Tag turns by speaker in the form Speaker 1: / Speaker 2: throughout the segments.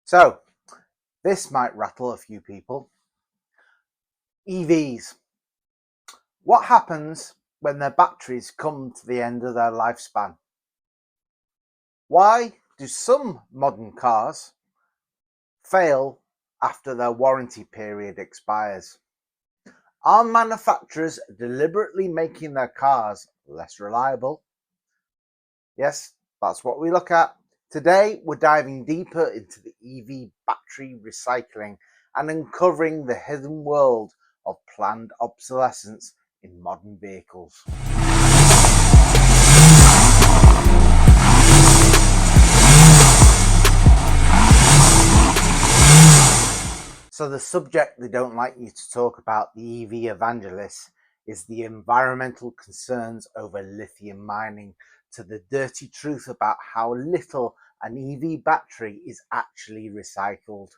Speaker 1: So, this might rattle a few people. EVs. What happens when their batteries come to the end of their lifespan? Why do some modern cars fail after their warranty period expires? Are manufacturers deliberately making their cars less reliable? Yes, that's what we look at. Today, we're diving deeper into the EV battery recycling and uncovering the hidden world of planned obsolescence in modern vehicles. So the subject they don't like you to talk about, the EV evangelists, is the environmental concerns over lithium mining, to the dirty truth about how little an EV battery is actually recycled.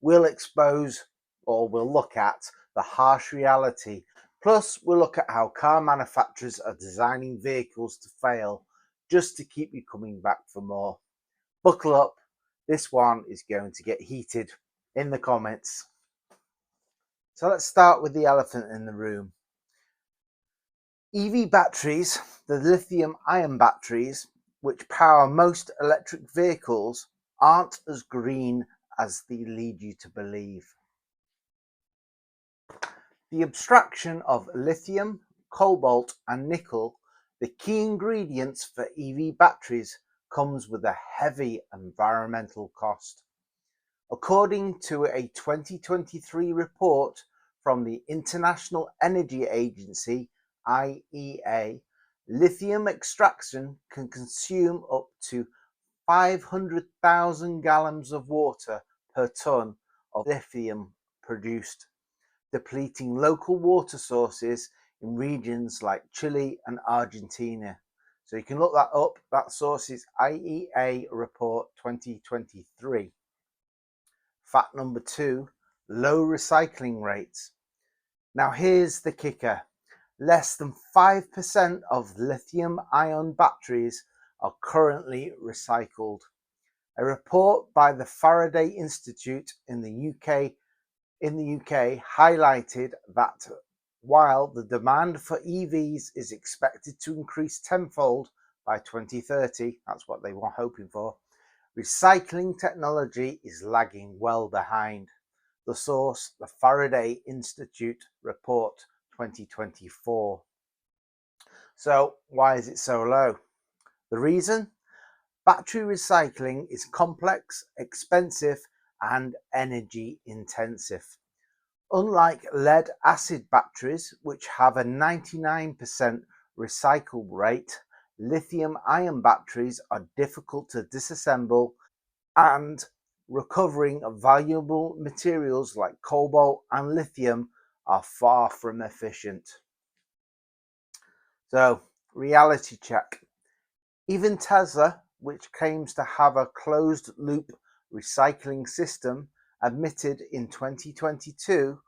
Speaker 1: We'll expose, or we'll look at, the harsh reality. Plus, we'll look at how car manufacturers are designing vehicles to fail just to keep you coming back for more. Buckle up, this one is going to get heated in the comments. So let's start with the elephant in the room. EV batteries, the lithium ion batteries, which power most electric vehicles, aren't as green as they lead you to believe. The abstraction of lithium, cobalt, and nickel, the key ingredients for EV batteries, comes with a heavy environmental cost. According to a 2023 report from the International Energy Agency, IEA, lithium extraction can consume up to 500,000 gallons of water per ton of lithium produced, depleting local water sources in regions like Chile and Argentina. So you can look that up. That source is IEA report 2023. Fact number 2, low recycling rates. Now here's the kicker. Less than 5% of lithium-ion batteries are currently recycled. A report by the Faraday Institute in the UK highlighted that while the demand for EVs is expected to increase tenfold by 2030, that's what they were hoping for, recycling technology is lagging well behind. The source, the Faraday Institute report 2024. So why is it so low? The reason? Battery recycling is complex, expensive, and energy intensive. Unlike lead acid batteries, which have a 99% recycle rate, lithium ion batteries are difficult to disassemble, and recovering valuable materials like cobalt and lithium are far from efficient. So, reality check. Even Tesla, which claims to have a closed loop recycling system, admitted in 2022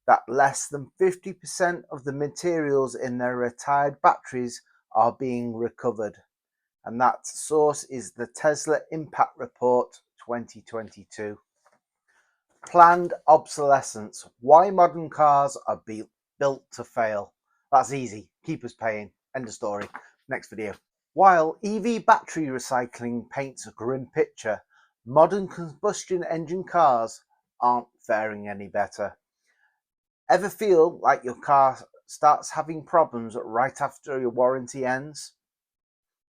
Speaker 1: that less than 50% of the materials in their retired batteries are being recovered. And that source is the Tesla Impact Report 2022. Planned obsolescence. Why modern cars are built to fail. That's easy. Keep us paying. End of story. Next video. While EV battery recycling paints a grim picture, modern combustion engine cars aren't faring any better. Ever feel like your car starts having problems right after your warranty ends?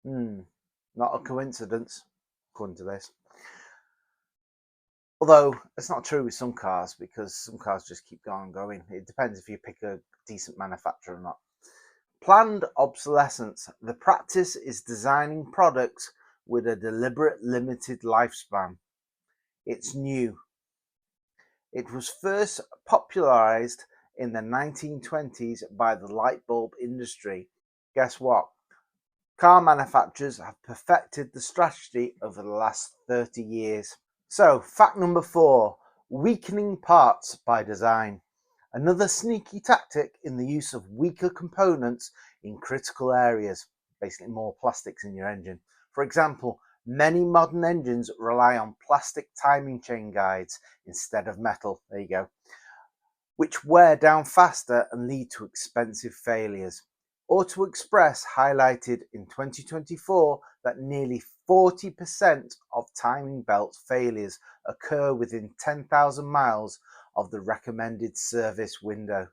Speaker 1: Not a coincidence, according to this. Although it's not true with some cars, because some cars just keep going. It depends if you pick a decent manufacturer or not. Planned obsolescence. The practice is designing products with a deliberate limited lifespan. It's new. It was first popularized in the 1920s by the light bulb industry. Guess what? Car manufacturers have perfected the strategy over the last 30 years. So, fact number 4, weakening parts by design. Another sneaky tactic in the use of weaker components in critical areas, basically more plastics in your engine. For example, Many modern engines rely on plastic timing chain guides instead of metal. There you go, which wear down faster and lead to expensive failures. Auto Express highlighted in 2024 that nearly 40% of timing belt failures occur within 10,000 miles of the recommended service window.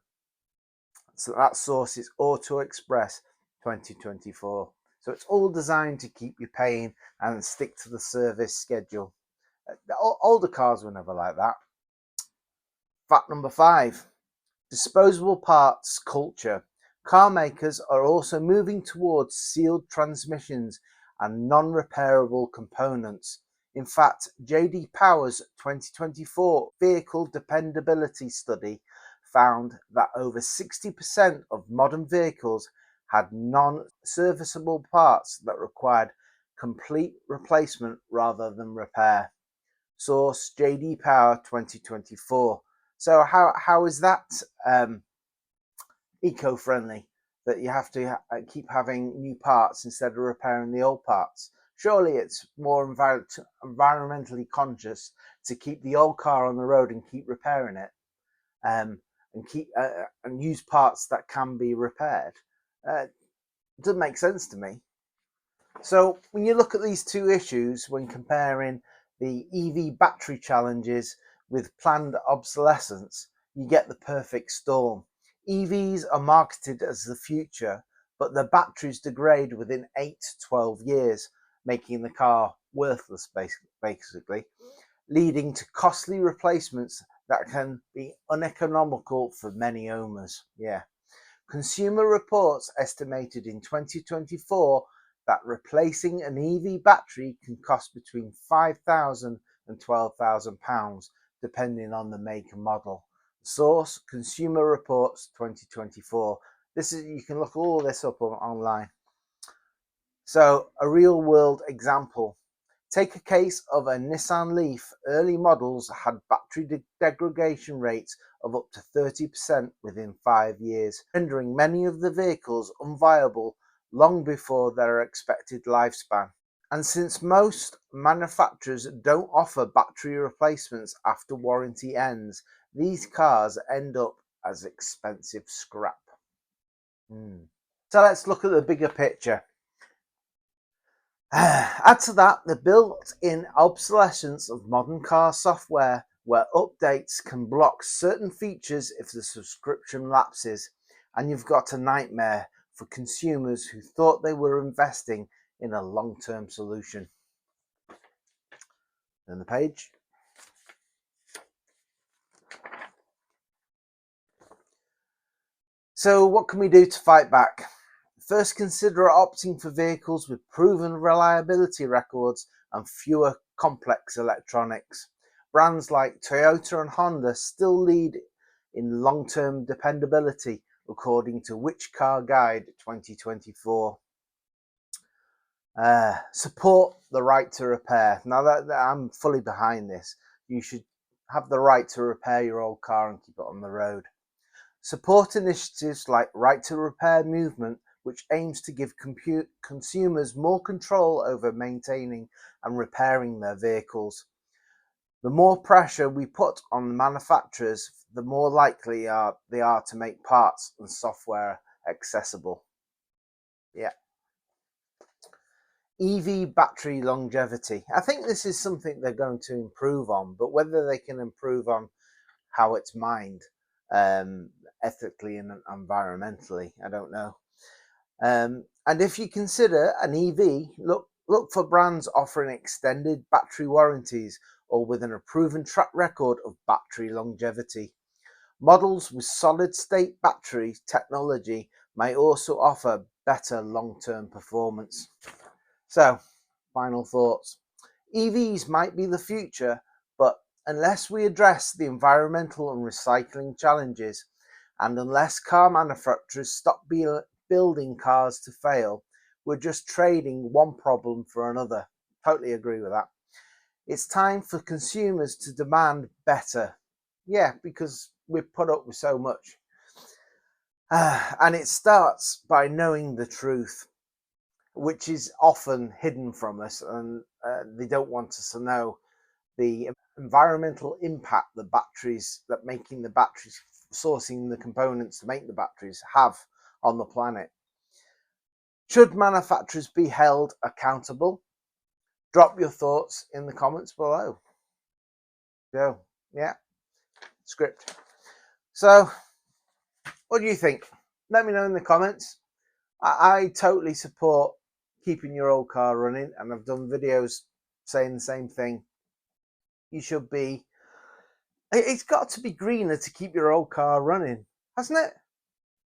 Speaker 1: So that source is Auto Express 2024. So it's all designed to keep you paying and stick to the service schedule. Older cars were never like that. Fact number 5. Disposable parts culture. Car makers are also moving towards sealed transmissions and non-repairable components. In fact, JD Power's 2024 vehicle dependability study found that over 60% of modern vehicles had non-serviceable parts that required complete replacement rather than repair. Source JD Power 2024. So how is that eco-friendly, that you have to keep having new parts instead of repairing the old parts? Surely it's more environmentally conscious to keep the old car on the road and keep repairing it, and keep and use parts that can be repaired. It doesn't make sense to me. So when you look at these two issues, when comparing the EV battery challenges with planned obsolescence, you get the perfect storm. EVs are marketed as the future, but the batteries degrade within 8 to 12 years, making the car worthless, basically, leading to costly replacements that can be uneconomical for many owners. Yeah. Consumer Reports estimated in 2024 that replacing an EV battery can cost between £5,000 and £12,000, depending on the make and model. Source: Consumer Reports 2024. You can look all this up online. So, a real world example. Take a case of a Nissan Leaf. Early models had battery degradation rates of up to 30% within 5 years, rendering many of the vehicles unviable long before their expected lifespan. And since most manufacturers don't offer battery replacements after warranty ends, these cars end up as expensive scrap. So let's look at the bigger picture. Add to that the built-in obsolescence of modern car software, where updates can block certain features if the subscription lapses, and you've got a nightmare for consumers who thought they were investing in a long-term solution. Then the page. So what can we do to fight back? First, consider opting for vehicles with proven reliability records and fewer complex electronics. Brands like Toyota and Honda still lead in long-term dependability, according to Which Car Guide 2024. Support the right to repair. Now that I'm fully behind this, you should have the right to repair your old car and keep it on the road. Support initiatives like Right to Repair movement, which aims to give consumers more control over maintaining and repairing their vehicles. The more pressure we put on the manufacturers, the more likely they are to make parts and software accessible. Yeah. EV battery longevity. I think this is something they're going to improve on, but whether they can improve on how it's mined ethically and environmentally, I don't know. And if you consider an EV, look for brands offering extended battery warranties or with a proven track record of battery longevity. Models with solid-state battery technology may also offer better long-term performance. So, final thoughts. EVs might be the future, but unless we address the environmental and recycling challenges, and unless car manufacturers stop building cars to fail, we're just trading one problem for another. Totally agree with that. It's time for consumers to demand better. Yeah, because we've put up with so much. And it starts by knowing the truth. which is often hidden from us, and they don't want us to know the environmental impact the batteries that making the batteries, sourcing the components to make the batteries, have on the planet. Should manufacturers be held accountable? Drop your thoughts in the comments below. Go, yeah, script. So, what do you think? Let me know in the comments. I totally support keeping your old car running, and I've done videos saying the same thing. You should be, it's got to be greener to keep your old car running, hasn't it?